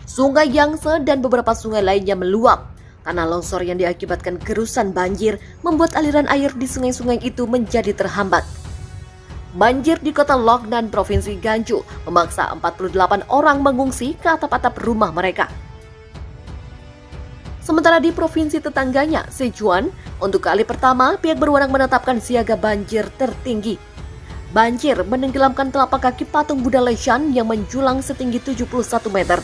Sungai Yangtze dan beberapa sungai lainnya meluap. Tanah longsor yang diakibatkan gerusan banjir membuat aliran air di sungai-sungai itu menjadi terhambat. Banjir di kota Loknan, Provinsi Gansu memaksa 48 orang mengungsi ke atap-atap rumah mereka. Sementara di provinsi tetangganya, Sichuan, untuk kali pertama pihak berwenang menetapkan siaga banjir tertinggi. Banjir menenggelamkan telapak kaki patung Buddha Leshan yang menjulang setinggi 71 meter.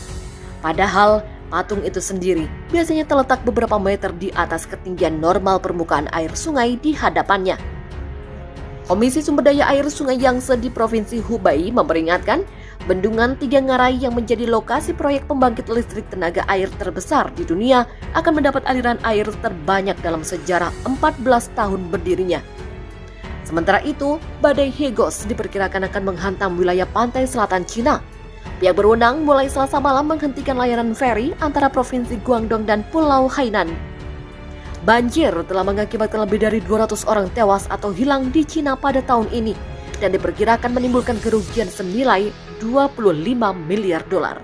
Padahal patung itu sendiri biasanya terletak beberapa meter di atas ketinggian normal permukaan air sungai di hadapannya. Komisi Sumber Daya Air Sungai Yangtze di Provinsi Hubei memperingatkan bendungan Tiga Ngarai yang menjadi lokasi proyek pembangkit listrik tenaga air terbesar di dunia akan mendapat aliran air terbanyak dalam sejarah 14 tahun berdirinya. Sementara itu, badai Hegos diperkirakan akan menghantam wilayah pantai selatan Cina. Pihak berwenang mulai Selasa malam menghentikan layanan feri antara Provinsi Guangdong dan Pulau Hainan. Banjir telah mengakibatkan lebih dari 200 orang tewas atau hilang di Cina pada tahun ini dan diperkirakan menimbulkan kerugian senilai 25 miliar dolar.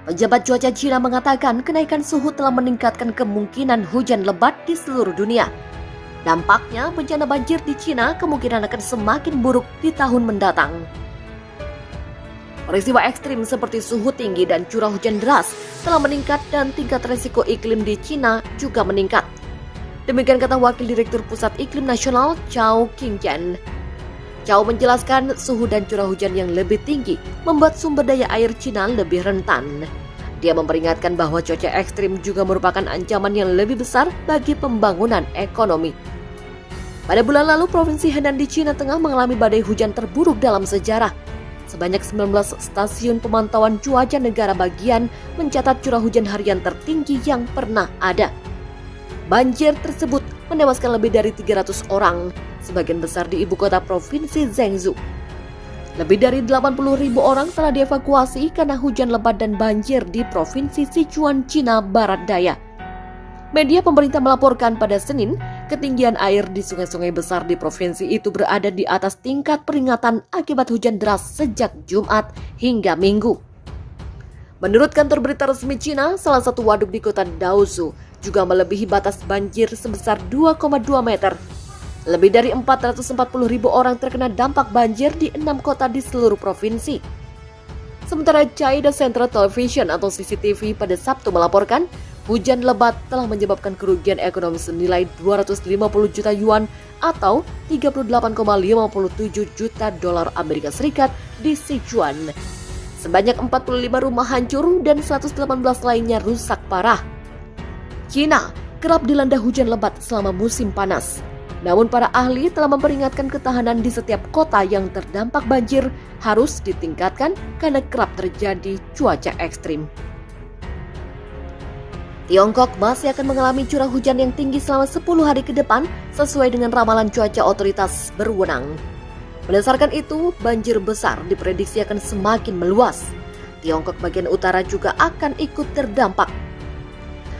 Pejabat cuaca Cina mengatakan kenaikan suhu telah meningkatkan kemungkinan hujan lebat di seluruh dunia. Dampaknya bencana banjir di Cina kemungkinan akan semakin buruk di tahun mendatang. Peristiwa ekstrim seperti suhu tinggi dan curah hujan deras telah meningkat dan tingkat resiko iklim di Cina juga meningkat. Demikian kata Wakil Direktur Pusat Iklim Nasional Chao Qingjian. Chao menjelaskan suhu dan curah hujan yang lebih tinggi membuat sumber daya air Cina lebih rentan. Dia memperingatkan bahwa cuaca ekstrim juga merupakan ancaman yang lebih besar bagi pembangunan ekonomi. Pada bulan lalu, Provinsi Henan di Cina Tengah mengalami badai hujan terburuk dalam sejarah. Sebanyak 19 stasiun pemantauan cuaca negara bagian mencatat curah hujan harian tertinggi yang pernah ada. Banjir tersebut menewaskan lebih dari 300 orang, sebagian besar di ibu kota Provinsi Zhengzhou. Lebih dari 80.000 orang telah dievakuasi karena hujan lebat dan banjir di Provinsi Sichuan, Cina Barat Daya. Media pemerintah melaporkan pada Senin, ketinggian air di sungai-sungai besar di provinsi itu berada di atas tingkat peringatan akibat hujan deras sejak Jumat hingga Minggu. Menurut kantor berita resmi Cina, salah satu waduk di kota Daosu juga melebihi batas banjir sebesar 2,2 meter. Lebih dari 440.000 orang terkena dampak banjir di 6 kota di seluruh provinsi. Sementara China Central Television atau CCTV pada Sabtu melaporkan, hujan lebat telah menyebabkan kerugian ekonomi senilai 250 juta yuan atau 38,57 juta dolar Amerika Serikat di Sichuan. Sebanyak 45 rumah hancur dan 118 lainnya rusak parah. Cina kerap dilanda hujan lebat selama musim panas. Namun para ahli telah memperingatkan ketahanan di setiap kota yang terdampak banjir harus ditingkatkan karena kerap terjadi cuaca ekstrim. Tiongkok masih akan mengalami curah hujan yang tinggi selama 10 hari ke depan sesuai dengan ramalan cuaca otoritas berwenang. Berdasarkan itu, banjir besar diprediksi akan semakin meluas. Tiongkok bagian utara juga akan ikut terdampak.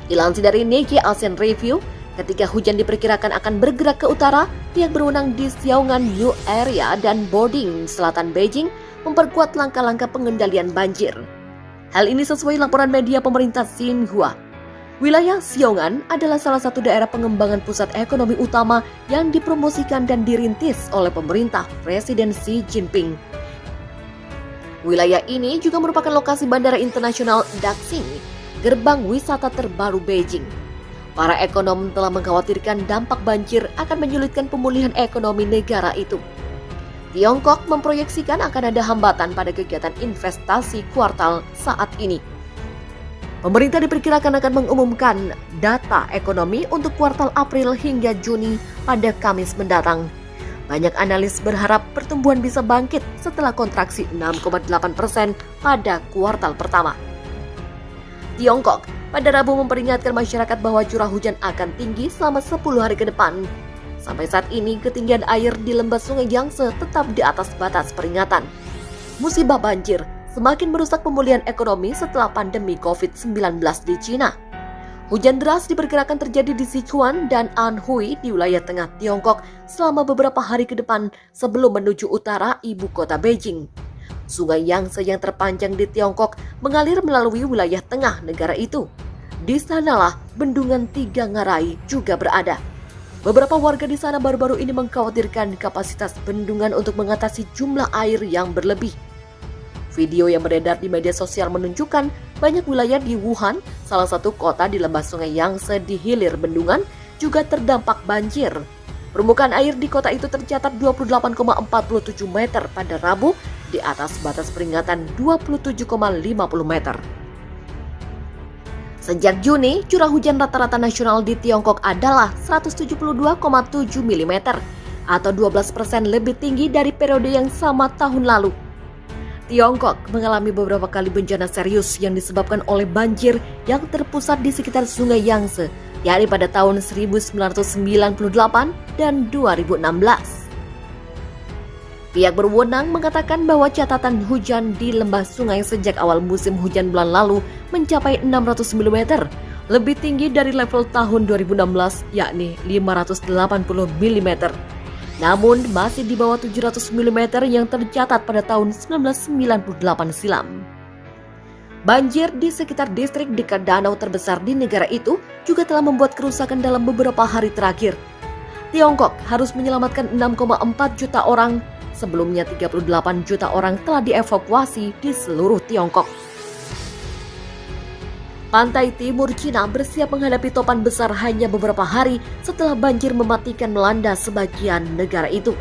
Dilansir dari Nikkei Asian Review, ketika hujan diperkirakan akan bergerak ke utara, pihak berwenang di Xiaogan New Area dan Boding, selatan Beijing, memperkuat langkah-langkah pengendalian banjir. Hal ini sesuai laporan media pemerintah Xinhua. Wilayah Xiaogan adalah salah satu daerah pengembangan pusat ekonomi utama yang dipromosikan dan dirintis oleh pemerintah Presiden Xi Jinping. Wilayah ini juga merupakan lokasi Bandara Internasional Daxing, gerbang wisata terbaru Beijing. Para ekonom telah mengkhawatirkan dampak banjir akan menyulitkan pemulihan ekonomi negara itu. Tiongkok memproyeksikan akan ada hambatan pada kegiatan investasi kuartal saat ini. Pemerintah diperkirakan akan mengumumkan data ekonomi untuk kuartal April hingga Juni pada Kamis mendatang. Banyak analis berharap pertumbuhan bisa bangkit setelah kontraksi 6,8% pada kuartal pertama. Tiongkok pada Rabu memperingatkan masyarakat bahwa curah hujan akan tinggi selama 10 hari ke depan. Sampai saat ini, ketinggian air di lembah Sungai Yangtze tetap di atas batas peringatan. Musibah banjir semakin merusak pemulihan ekonomi setelah pandemi COVID-19 di Cina. Hujan deras diperkirakan terjadi di Sichuan dan Anhui di wilayah tengah Tiongkok selama beberapa hari ke depan sebelum menuju utara ibu kota Beijing. Sungai Yangtze yang terpanjang di Tiongkok mengalir melalui wilayah tengah negara itu. Di sanalah bendungan Tiga Ngarai juga berada. Beberapa warga di sana baru-baru ini mengkhawatirkan kapasitas bendungan untuk mengatasi jumlah air yang berlebih. Video yang beredar di media sosial menunjukkan banyak wilayah di Wuhan, salah satu kota di lembah Sungai Yangtze di hilir bendungan, juga terdampak banjir. Permukaan air di kota itu tercatat 28,47 meter pada Rabu, di atas batas peringatan 27,50 meter. Sejak Juni, curah hujan rata-rata nasional di Tiongkok adalah 172,7 mm atau 12% lebih tinggi dari periode yang sama tahun lalu. Tiongkok mengalami beberapa kali bencana serius yang disebabkan oleh banjir yang terpusat di sekitar Sungai Yangtze, yakni pada tahun 1998 dan 2016. Pihak berwenang mengatakan bahwa catatan hujan di lembah sungai sejak awal musim hujan bulan lalu mencapai 600 mm, lebih tinggi dari level tahun 2016 yakni 580 mm. Namun masih di bawah 700 mm yang tercatat pada tahun 1998 silam. Banjir di sekitar distrik dekat danau terbesar di negara itu juga telah membuat kerusakan dalam beberapa hari terakhir. Tiongkok harus menyelamatkan 6,4 juta orang. Sebelumnya 38 juta orang telah dievakuasi di seluruh Tiongkok. Pantai timur Cina bersiap menghadapi topan besar hanya beberapa hari setelah banjir mematikan melanda sebagian negara itu.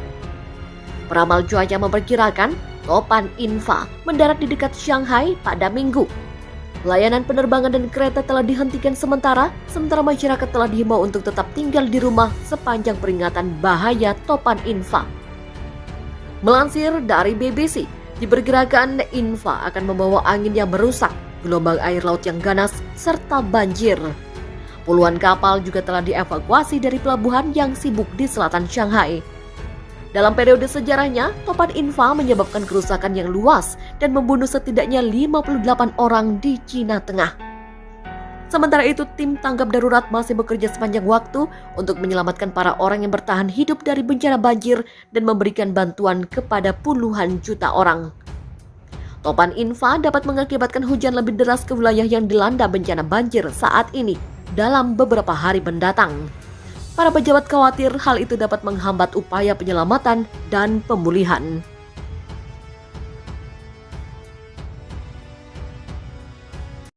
Peramal cuaca memperkirakan topan Infa mendarat di dekat Shanghai pada Minggu. Layanan penerbangan dan kereta telah dihentikan sementara masyarakat telah dihimbau untuk tetap tinggal di rumah sepanjang peringatan bahaya topan Infa. Melansir dari BBC, diperkirakan Infa akan membawa angin yang merusak, gelombang air laut yang ganas, serta banjir. Puluhan kapal juga telah dievakuasi dari pelabuhan yang sibuk di selatan Shanghai. Dalam periode sejarahnya, topan Infa menyebabkan kerusakan yang luas dan membunuh setidaknya 58 orang di Cina Tengah. Sementara itu, tim tanggap darurat masih bekerja sepanjang waktu untuk menyelamatkan para orang yang bertahan hidup dari bencana banjir dan memberikan bantuan kepada puluhan juta orang. Topan Infa dapat mengakibatkan hujan lebih deras ke wilayah yang dilanda bencana banjir saat ini dalam beberapa hari mendatang. Para pejabat khawatir hal itu dapat menghambat upaya penyelamatan dan pemulihan.